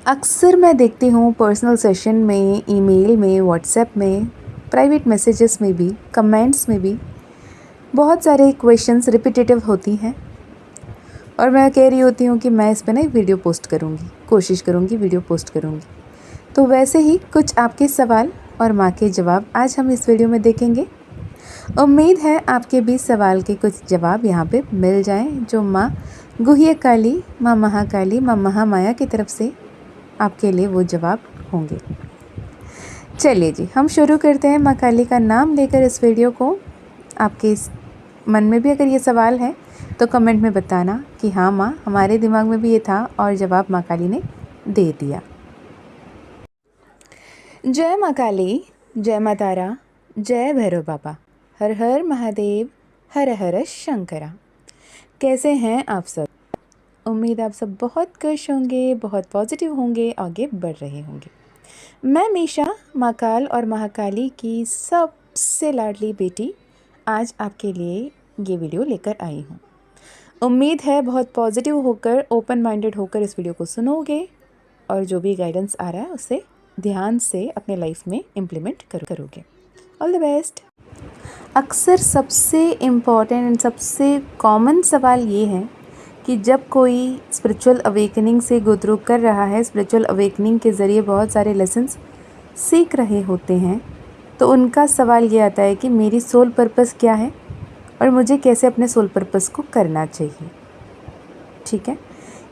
अक्सर मैं देखती हूँ पर्सनल सेशन में, ईमेल में, व्हाट्सएप में, प्राइवेट मैसेजेस में भी, कमेंट्स में भी बहुत सारे क्वेश्चंस रिपीटेटिव होती हैं और मैं कह रही होती हूँ कि मैं इस पे ना एक वीडियो पोस्ट करूँगी, कोशिश करूँगी वीडियो पोस्ट करूँगी। तो वैसे ही कुछ आपके सवाल और माँ के जवाब आज हम इस वीडियो में देखेंगे। उम्मीद है आपके भी सवाल के कुछ जवाब यहाँ पे मिल जाएं, जो माँ गुह्य काली, माँ महाकाली, माँ महामाया की तरफ से आपके लिए वो जवाब होंगे। चलिए जी, हम शुरू करते हैं माँ काली का नाम लेकर इस वीडियो को। आपके इस मन में भी अगर ये सवाल है तो कमेंट में बताना कि हाँ माँ, हमारे दिमाग में भी ये था और जवाब माँ काली ने दे दिया। जय माँ काली, जय माँ तारा, जय भैरव बाबा, हर हर महादेव, हर हर शंकरा। कैसे हैं आप सब? उम्मीद आप सब बहुत खुश होंगे, बहुत पॉजिटिव होंगे, आगे बढ़ रहे होंगे। मैं मीशा, माँ काल और महाकाली की सबसे लाडली बेटी, आज आपके लिए ये वीडियो लेकर आई हूँ। उम्मीद है बहुत पॉजिटिव होकर, ओपन माइंडेड होकर इस वीडियो को सुनोगे और जो भी गाइडेंस आ रहा है उसे ध्यान से अपने लाइफ में इम्प्लीमेंट करोगे। All the best. अक्सर सबसे इम्पॉर्टेंट एंड सबसे कॉमन सवाल ये है कि जब कोई स्पिरिचुअल अवेकनिंग से गो थ्रू कर रहा है, स्पिरिचुअल अवेकनिंग के ज़रिए बहुत सारे लेसन्स सीख रहे होते हैं, तो उनका सवाल ये आता है कि मेरी सोल पर्पस क्या है और मुझे कैसे अपने सोल पर्पस को करना चाहिए। ठीक है,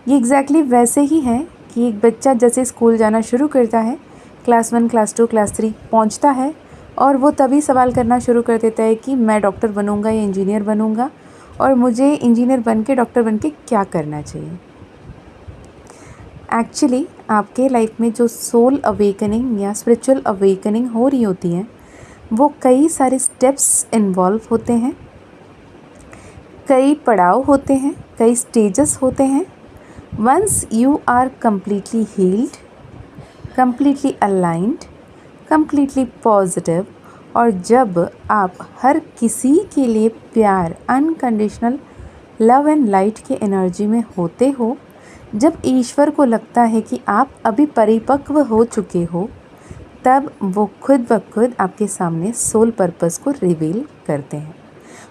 ये एग्जैक्टली वैसे ही है कि एक बच्चा जैसे स्कूल जाना शुरू करता है, क्लास 1, क्लास 2, क्लास 3 पहुंचता है और वो तभी सवाल करना शुरू कर देता है कि मैं डॉक्टर बनूंगा या इंजीनियर बनूंगा और मुझे इंजीनियर बन के, डॉक्टर बन के क्या करना चाहिए। एक्चुअली आपके लाइफ में जो सोल अवेकनिंग या स्पिरिचुअल अवेकनिंग हो रही होती है, वो कई सारे स्टेप्स इन्वॉल्व होते हैं, कई पड़ाव होते हैं, कई स्टेजेस होते हैं। Once you are completely healed, completely aligned, completely positive, और जब आप हर किसी के लिए प्यार, अनकंडीशनल लव एंड लाइट के एनर्जी में होते हो, जब ईश्वर को लगता है कि आप अभी परिपक्व हो चुके हो, तब वो खुद ब खुद आपके सामने सोल पर्पस को रिवील करते हैं।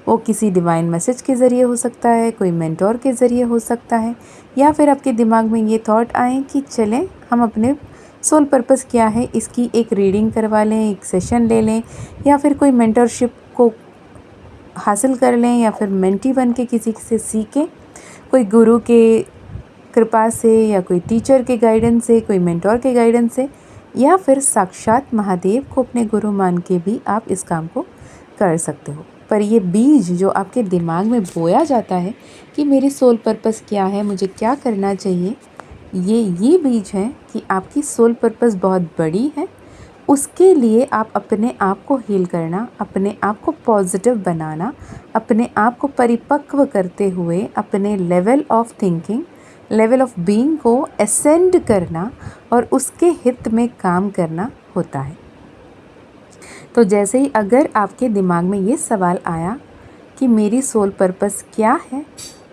वो किसी डिवाइन मैसेज के ज़रिए हो सकता है, कोई मेंटोर के ज़रिए हो सकता है, या फिर आपके दिमाग में ये थॉट आए कि चलें हम अपने सोल पर्पस क्या है इसकी एक रीडिंग करवा लें, एक सेशन ले लें, या फिर कोई मेंटरशिप को हासिल कर लें, या फिर मेंटी बन के किसी से सीखें, कोई गुरु के कृपा से या कोई टीचर के गाइडेंस से, कोई मेंटोर के गाइडेंस से, या फिर साक्षात महादेव को अपने गुरु मान के भी आप इस काम को कर सकते हो। पर ये बीज जो आपके दिमाग में बोया जाता है कि मेरी सोल पर्पस क्या है, मुझे क्या करना चाहिए, ये बीज है कि आपकी सोल पर्पस बहुत बड़ी है। उसके लिए आप अपने आप को हील करना, अपने आप को पॉजिटिव बनाना, अपने आप को परिपक्व करते हुए अपने level of thinking, level of being को असेंड करना और उसके हित में काम करना होता है। तो जैसे ही अगर आपके दिमाग में ये सवाल आया कि मेरी सोल पर्पस क्या है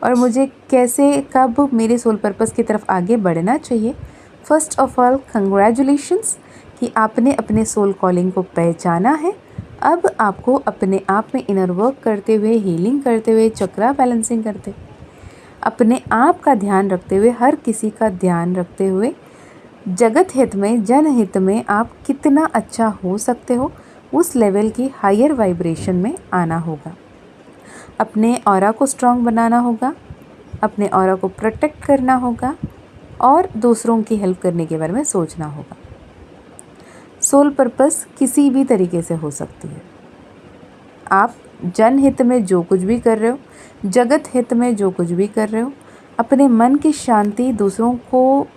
और मुझे कैसे, कब मेरे सोल पर्पस की तरफ आगे बढ़ना चाहिए, फर्स्ट ऑफ ऑल कंग्रेचुलेशंस कि आपने अपने सोल कॉलिंग को पहचाना है। अब आपको अपने आप में इनर वर्क करते हुए, हीलिंग करते हुए, चक्रा बैलेंसिंग करते हुए, अपने आप का ध्यान रखते हुए, हर किसी का ध्यान रखते हुए, जगत हित में, जनहित में आप कितना अच्छा हो सकते हो, उस लेवल की हायर वाइब्रेशन में आना होगा। अपने ऑरा को स्ट्रॉन्ग बनाना होगा, अपने ऑरा को प्रोटेक्ट करना होगा और दूसरों की हेल्प करने के बारे में सोचना होगा। सोल पर्पस किसी भी तरीके से हो सकती है। आप जनहित में जो कुछ भी कर रहे हो, जगत हित में जो कुछ भी कर रहे हो, अपने मन की शांति दूसरों को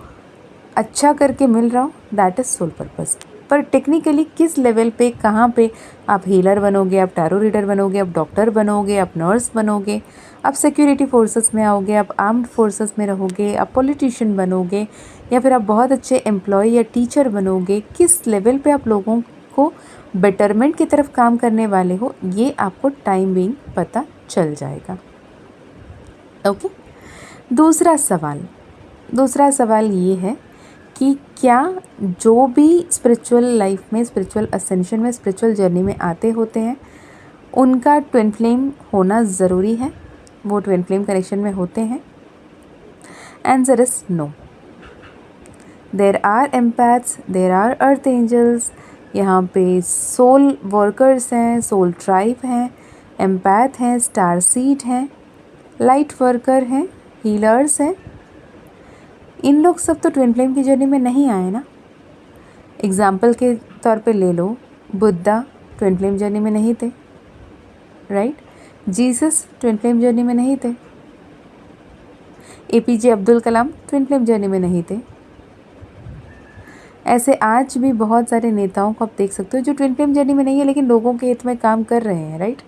अच्छा करके मिल रहा हो, दैट इज़ सोल पर्पस। पर टेक्निकली किस लेवल पे, कहाँ पे आप हीलर बनोगे, आप टैरो रीडर बनोगे, आप डॉक्टर बनोगे, आप नर्स बनोगे, आप सिक्योरिटी फोर्सेस में आओगे, आप आर्म्ड फोर्सेस में रहोगे, आप पॉलिटिशियन बनोगे, या फिर आप बहुत अच्छे एम्प्लॉय या टीचर बनोगे, किस लेवल पे आप लोगों को बेटरमेंट की तरफ काम करने वाले हो, ये आपको टाइम बीइंग पता चल जाएगा। ओके। दूसरा सवाल ये है कि क्या जो भी स्पिरिचुअल लाइफ में, स्पिरिचुअल असेंशन में, स्पिरिचुअल जर्नी में आते होते हैं उनका ट्विन फ्लेम होना ज़रूरी है, वो ट्विन फ्लेम कनेक्शन में होते हैं? Answer is no. There are empaths, there are earth angels, यहाँ पे सोल वर्कर्स हैं, सोल ट्राइब हैं, एम्पैथ हैं, स्टार सीड हैं, लाइट वर्कर हैं, हीलर्स हैं। इन लोग सब तो ट्विन फ्लेम की जर्नी में नहीं आए ना। एग्जाम्पल के तौर पे ले लो, बुद्धा ट्विन फ्लेम जर्नी में नहीं थे, right? Jesus twin flame journey में नहीं थे। APJ Abdul Kalam twin flame journey में नहीं थे। ऐसे आज भी बहुत सारे नेताओं को आप देख सकते हो जो ट्विन फ्लेम जर्नी में नहीं है लेकिन लोगों के हित में काम कर रहे हैं, राइट?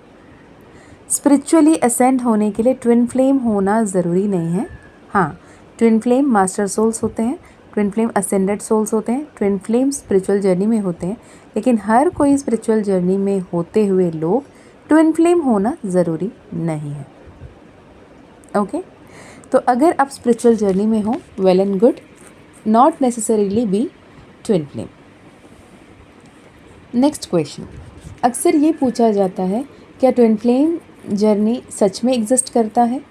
स्पिरिचुअली असेंड होने के लिए ट्विन फ्लेम होना ज़रूरी नहीं है। हाँ, ट्विन फ्लेम मास्टर सोल्स होते हैं, ट्विन फ्लेम असेंडेड सोल्स होते हैं, ट्विन फ्लेम स्पिरिचुअल जर्नी में होते हैं, लेकिन हर कोई स्पिरिचुअल जर्नी में होते हुए लोग ट्विन फ्लेम होना ज़रूरी नहीं है। ओके, तो अगर आप स्पिरिचुअल जर्नी में हो, well and good, not necessarily B twin flame. Next question, अक्सर ये पूछा जाता है, क्या ट्विन फ्लेम जर्नी सच में एग्जिस्ट करता है?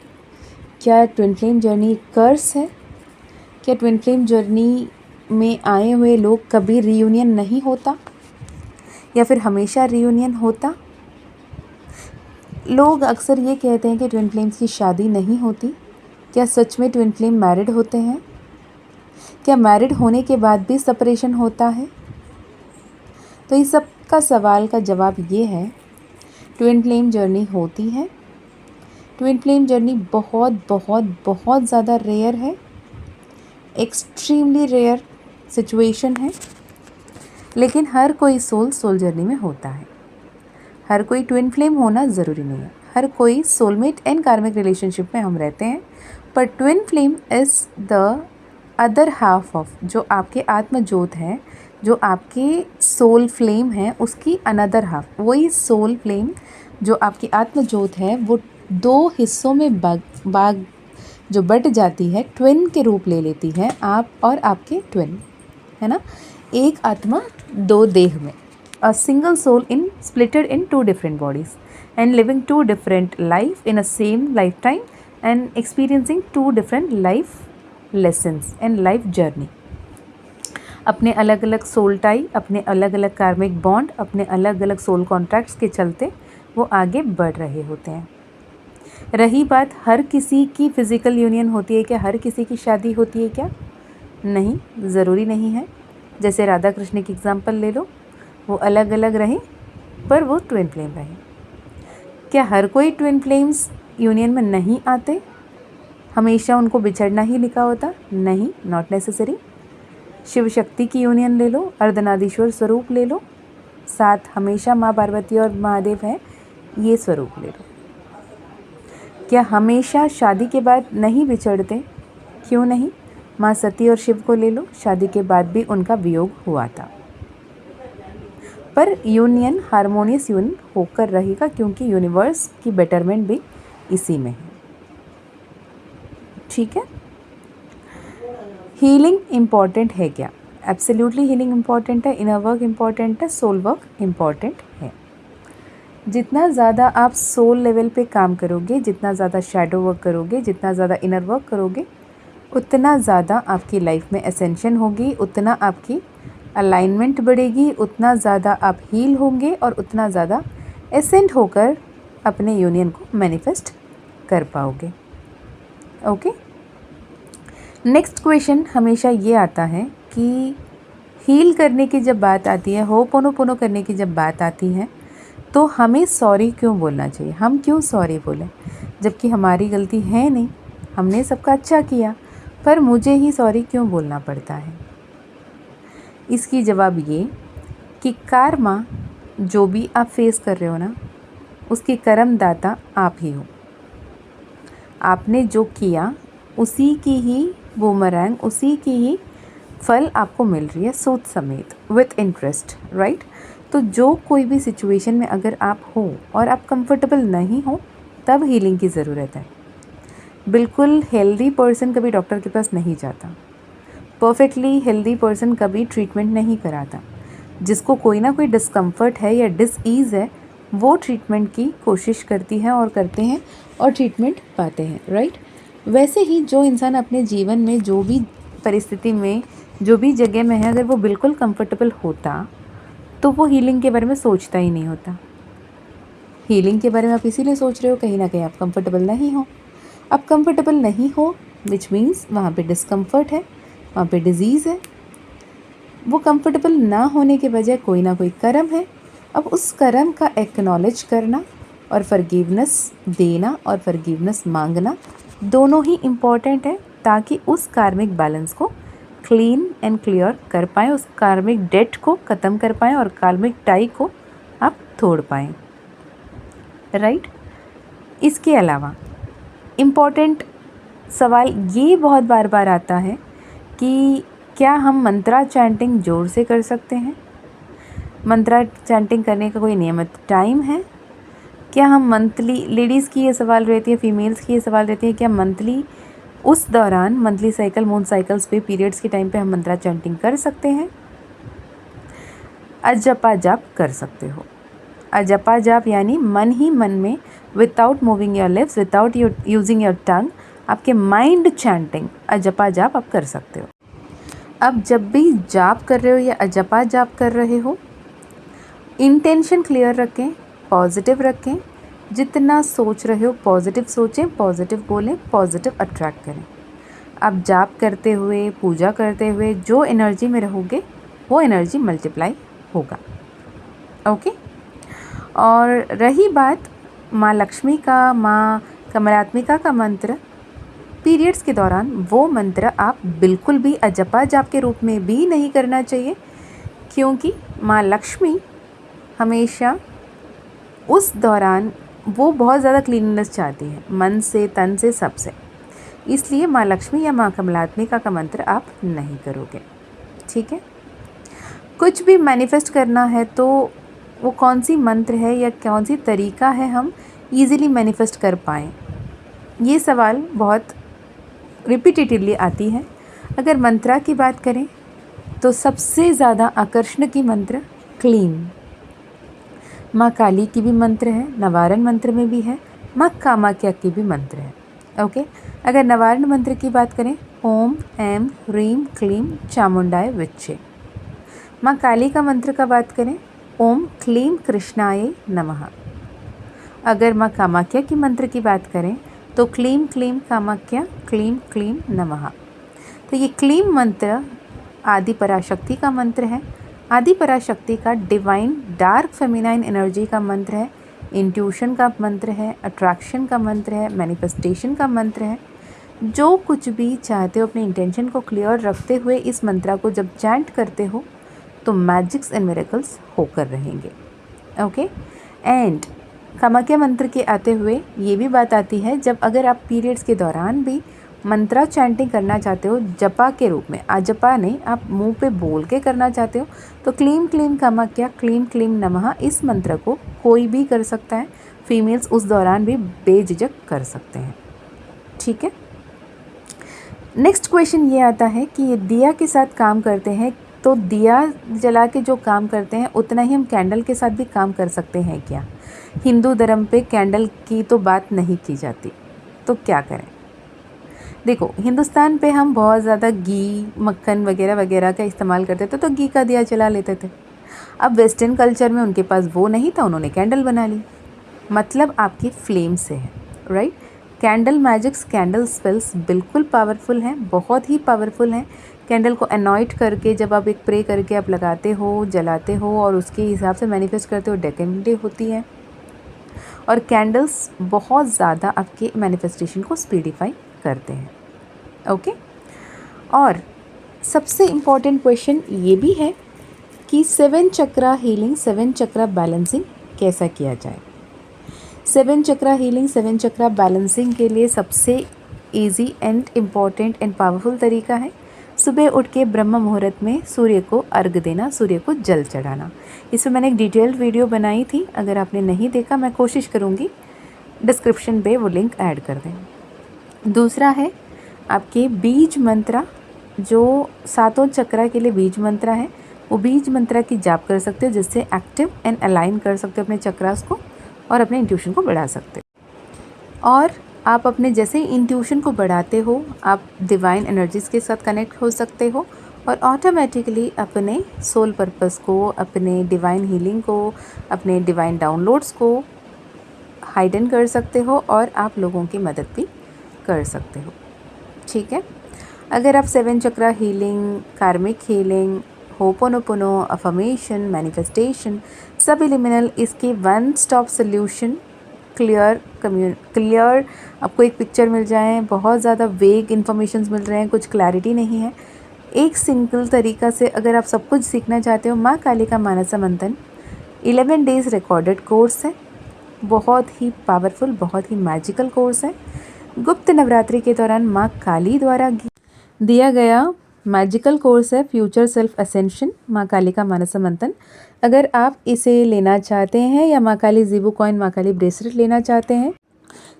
क्या ट्विन फ्लेम जर्नी कर्स है? क्या ट्विन फ्लेम जर्नी में आए हुए लोग कभी रीयूनियन नहीं होता या फिर हमेशा रीयूनियन होता? लोग अक्सर ये कहते हैं कि ट्विन फ्लेम्स की शादी नहीं होती। क्या सच में ट्विन फ्लेम मैरिड होते हैं? क्या मैरिड होने के बाद भी सेपरेशन होता है? तो इस सब का सवाल का जवाब ये है, ट्विन फ्लेम जर्नी होती है। ट्विन फ्लेम जर्नी बहुत बहुत बहुत ज़्यादा रेयर है, एक्सट्रीमली रेयर सिचुएशन है, लेकिन हर कोई सोल जर्नी में होता है। हर कोई ट्विन फ्लेम होना ज़रूरी नहीं है। हर कोई सोलमेट एंड कार्मिक रिलेशनशिप में हम रहते हैं, पर twin flame is the other half of, जो आपके आत्मज्योत है, जो आपके सोल फ्लेम है, उसकी अनदर हाफ। वही सोल फ्लेम जो आपकी आत्मज्योत है वो दो हिस्सों में जो बट जाती है, ट्विन के रूप ले लेती है, आप और आपके ट्विन, है ना? एक आत्मा दो देह में, a single soul in splitted in two different bodies and living two different life in a same lifetime and experiencing two different life lessons and life journey। अपने अलग अलग सोल टाई, अपने अलग अलग कार्मिक बॉन्ड, अपने अलग अलग सोल कॉन्ट्रैक्ट्स के चलते वो आगे बढ़ रहे होते हैं। रही बात हर किसी की फिज़िकल यूनियन होती है क्या, हर किसी की शादी होती है क्या? नहीं, ज़रूरी नहीं है। जैसे राधा कृष्ण की एग्जांपल ले लो, वो अलग अलग रहे पर वो ट्विन फ्लेम रहे। क्या हर कोई ट्विन फ्लेम्स यूनियन में नहीं आते? हमेशा उनको बिछड़ना ही लिखा होता? नहीं, नॉट नेसेसरी। शिव शक्ति की यूनियन ले लो, अर्धनारीश्वर स्वरूप ले लो, साथ हमेशा माँ पार्वती और महादेव हैं, ये स्वरूप ले लो। क्या हमेशा शादी के बाद नहीं बिछड़ते? क्यों नहीं? माँ सती और शिव को ले लो, शादी के बाद भी उनका वियोग हुआ था, पर यूनियन हार्मोनियस यूनियन होकर रहेगा क्योंकि यूनिवर्स की बेटरमेंट भी इसी में है। ठीक है? हीलिंग इम्पॉर्टेंट है क्या? एब्सोल्युटली हीलिंग इम्पॉर्टेंट है, इनर वर्क इम्पॉर्टेंट है, सोल वर्क इम्पॉर्टेंट है। जितना ज़्यादा आप सोल लेवल पे काम करोगे, जितना ज़्यादा शैडो वर्क करोगे, जितना ज़्यादा इनर वर्क करोगे, उतना ज़्यादा आपकी लाइफ में एसेंशन होगी, उतना आपकी अलाइनमेंट बढ़ेगी, उतना ज़्यादा आप हील होंगे और उतना ज़्यादा एसेंट होकर अपने यूनियन को मैनिफेस्ट कर पाओगे। ओके, नेक्स्ट क्वेश्चन हमेशा ये आता है कि हील करने की जब बात आती है, होपोनोपोनो करने की जब बात आती है, तो हमें सॉरी क्यों बोलना चाहिए? हम क्यों सॉरी बोलें जबकि हमारी गलती है नहीं, हमने सबका अच्छा किया, पर मुझे ही सॉरी क्यों बोलना पड़ता है? इसकी जवाब ये कि कार्मा जो भी आप फेस कर रहे हो ना, उसकी कर्मदाता आप ही हो। आपने जो किया उसी की ही बूमरैंग, उसी की ही फल आपको मिल रही है, सूद समेत, विथ इंटरेस्ट, राइट? तो जो कोई भी सिचुएशन में अगर आप हो और आप कंफर्टेबल नहीं हो, तब हीलिंग की ज़रूरत है। बिल्कुल हेल्दी पर्सन कभी डॉक्टर के पास नहीं जाता, परफेक्टली हेल्दी पर्सन कभी ट्रीटमेंट नहीं कराता। जिसको कोई ना कोई डिस्कम्फर्ट है या डिसईज़ है वो ट्रीटमेंट की कोशिश करती है और करते हैं और ट्रीटमेंट पाते हैं, राइट। वैसे ही जो इंसान अपने जीवन में जो भी परिस्थिति में जो भी जगह में है अगर वो बिल्कुल कंफर्टेबल होता तो वो हीलिंग के बारे में सोचता ही नहीं होता। हीलिंग के बारे में आप इसीलिए सोच रहे हो कहीं ना कहीं आप कंफर्टेबल नहीं हो। आप कंफर्टेबल नहीं हो विच मीन्स वहाँ पे डिस्कम्फर्ट है, वहाँ पे डिजीज़ है। वो कंफर्टेबल ना होने के बजाय कोई ना कोई कर्म है। अब उस कर्म का एक्नॉलेज करना और फॉरगिवनेस देना और फॉरगिवनेस मांगना दोनों ही इम्पॉर्टेंट है ताकि उस कार्मिक बैलेंस को क्लीन एंड क्लियर कर पाएँ, उस कार्मिक डेट को ख़त्म कर पाएँ और कार्मिक टाई को आप तोड़ पाएँ, राइट। इसके अलावा इम्पॉर्टेंट सवाल ये बहुत बार बार आता है कि क्या हम मंत्रा चैंटिंग जोर से कर सकते हैं? मंत्रा चैंटिंग करने का कोई नियमित टाइम है? क्या हम मंथली, लेडीज़ की ये सवाल रहती है, फीमेल्स की ये सवाल रहती है, क्या मंथली उस दौरान मंथली साइकिल, मून साइकिल्स पे, पीरियड्स के टाइम पे हम मंत्रा चैंटिंग कर सकते हैं? अजपा जाप कर सकते हो। अजपा जाप यानी मन ही मन में without moving your lips, without using your tongue, आपके माइंड चैंटिंग अजपा जाप आप कर सकते हो। अब जब भी जाप कर रहे हो या अजपा जाप कर रहे हो इंटेंशन क्लियर रखें, पॉजिटिव रखें। जितना सोच रहे हो पॉजिटिव सोचें, पॉजिटिव बोलें, पॉजिटिव अट्रैक्ट करें। आप जाप करते हुए, पूजा करते हुए जो एनर्जी में रहोगे वो एनर्जी मल्टीप्लाई होगा, ओके। और रही बात माँ लक्ष्मी का, माँ कमलात्मिका का मंत्र, पीरियड्स के दौरान वो मंत्र आप बिल्कुल भी अजपा जाप के रूप में भी नहीं करना चाहिए क्योंकि माँ लक्ष्मी हमेशा उस दौरान वो बहुत ज़्यादा क्लीननेस चाहती है, मन से, तन से, सब से। इसलिए माँ लक्ष्मी या माँ कमलात्मिका का मंत्र आप नहीं करोगे, ठीक है। कुछ भी मैनिफेस्ट करना है तो वो कौन सी मंत्र है या कौन सी तरीका है हम इजीली मैनिफेस्ट कर पाएँ, ये सवाल बहुत रिपीटेटिवली आती है। अगर मंत्रा की बात करें तो सबसे ज़्यादा आकर्षण की मंत्र क्लीम। माँ काली की भी मंत्र है, नवारण मंत्र में भी है, माँ कामाख्या की भी मंत्र है, ओके। अगर नवारण मंत्र की बात करें ओम ऐम ह्रीम क्लीम चामुंडाय विच्चे। माँ काली का मंत्र का बात करें ओम क्लीम कृष्णाय नमः। अगर माँ कामाख्या की मंत्र की बात करें तो क्लीम क्लीम कामाख्या क्लीम क्लीम नमः। तो ये क्लीम मंत्र आदि पराशक्ति का मंत्र है। आदि पराशक्ति का डिवाइन डार्क फेमिनाइन एनर्जी का मंत्र है, इंट्यूशन का मंत्र है, अट्रैक्शन का मंत्र है, मैनिफेस्टेशन का मंत्र है। जो कुछ भी चाहते हो अपने इंटेंशन को क्लियर रखते हुए इस मंत्रा को जब चैंट करते हो तो मैजिक्स एंड मिरेकल्स होकर रहेंगे, ओके। एंड कामाख्या मंत्र के आते हुए ये भी बात आती है जब अगर आप पीरियड्स के दौरान भी मंत्रा चैंटिंग करना चाहते हो जपा के रूप में, अजपा नहीं, आप मुंह पे बोल के करना चाहते हो तो क्लीम क्लीम कामाख्या क्लीम क्लीम नमः इस मंत्र को कोई भी कर सकता है। फीमेल्स उस दौरान भी बेझिझक कर सकते हैं, ठीक है। नेक्स्ट क्वेश्चन ये आता है कि ये दिया के साथ काम करते हैं तो दिया जला के जो काम करते हैं उतना ही हम कैंडल के साथ भी काम कर सकते हैं क्या? हिंदू धर्म पे कैंडल की तो बात नहीं की जाती, तो क्या करें? देखो, हिंदुस्तान पे हम बहुत ज़्यादा घी, मक्खन वगैरह वगैरह का इस्तेमाल करते थे तो घी का दिया जला लेते थे। अब वेस्टर्न कल्चर में उनके पास वो नहीं था, उन्होंने कैंडल बना ली। मतलब आपकी फ्लेम से है, right. Candle magics, candle spells बिल्कुल पावरफुल हैं, बहुत ही पावरफुल हैं। कैंडल को अनॉइट करके जब आप एक प्रे करके आप लगाते हो, जलाते हो और उसके हिसाब से मैनिफेस्ट करते हो, डेफिनेटली होती है। और कैंडल्स बहुत ज़्यादा आपके मैनिफेस्टेशन को स्पीडिफाई करते हैं, ओके। और सबसे इम्पॉर्टेंट क्वेश्चन ये भी है कि 7 चक्रा हीलिंग, 7 चक्रा बैलेंसिंग कैसा किया जाए। 7 चक्रा हीलिंग, 7 चक्रा बैलेंसिंग के लिए सबसे easy and important and powerful तरीका है सुबह उठ के ब्रह्म मुहूर्त में सूर्य को अर्घ देना, सूर्य को जल चढ़ाना। इसमें मैंने एक डिटेल्ड वीडियो बनाई थी, अगर आपने नहीं देखा मैं कोशिश करूँगी डिस्क्रिप्शन पे वो लिंक ऐड कर दें। दूसरा है आपके बीज मंत्रा जो सातों चक्रा के लिए बीज मंत्रा है, वो बीज मंत्रा की जाप कर सकते हो, जिससे एक्टिव एंड अलाइन कर सकते हो अपने चक्रास को और अपने इंट्यूशन को बढ़ा सकते हो। और आप अपने जैसे ही इंट्यूशन को बढ़ाते हो, आप डिवाइन एनर्जीज के साथ कनेक्ट हो सकते हो और ऑटोमेटिकली अपने सोल पर्पस को, अपने डिवाइन हीलिंग को, अपने डिवाइन डाउनलोड्स को हाइडन कर सकते हो और आप लोगों की मदद भी कर सकते हो। ठीक है, अगर आप 7 चक्रा हीलिंग, कार्मिक healing, ho'oponopono, affirmation, manifestation, subliminal, इसके वन स्टॉप सोल्यूशन, क्लियर आपको एक पिक्चर मिल जाए, बहुत ज़्यादा वेग इन्फॉर्मेशन मिल रहे हैं, कुछ क्लैरिटी नहीं है, एक सिंपल तरीका से अगर आप सब कुछ सीखना चाहते हो, माँ काली का मानसा मंथन 11 डेज़ रिकॉर्डेड कोर्स है। बहुत ही पावरफुल, बहुत ही मैजिकल कोर्स है। गुप्त नवरात्रि के दौरान माँ काली द्वारा दिया गया मैजिकल कोर्स है फ्यूचर सेल्फ असेंशन, माँ काली का मानसा मंथन। अगर आप इसे लेना चाहते हैं या माँ काली ज़ीबू कॉइन, माँ काली ब्रेसलेट लेना चाहते हैं,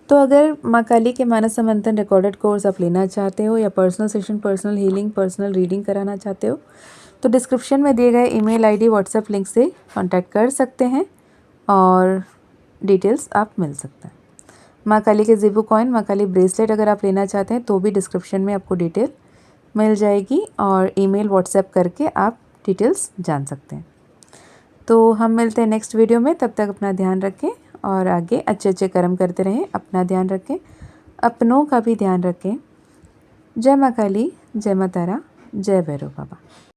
तो अगर माँ काली के मानसा मंथन रिकॉर्डेड कोर्स आप लेना चाहते हो या personal session, personal healing, personal reading कराना चाहते हो, तो डिस्क्रिप्शन में दिए गए ईमेल आईडी, व्हाट्सएप लिंक से कांटेक्ट कर सकते हैं और डिटेल्स आप मिल सकते हैं। माँ काली के ज़ीबू कॉइन, माँ काली ब्रेसलेट अगर आप लेना चाहते हैं तो भी डिस्क्रिप्शन में आपको डिटेल मिल जाएगी और ईमेल, व्हाट्सएप करके आप डिटेल्स जान सकते हैं। तो हम मिलते हैं नेक्स्ट वीडियो में, तब तक अपना ध्यान रखें और आगे अच्छे अच्छे कर्म करते रहें। अपना ध्यान रखें, अपनों का भी ध्यान रखें। जय माँ काली, जय माँ तारा, जय भैरव बाबा।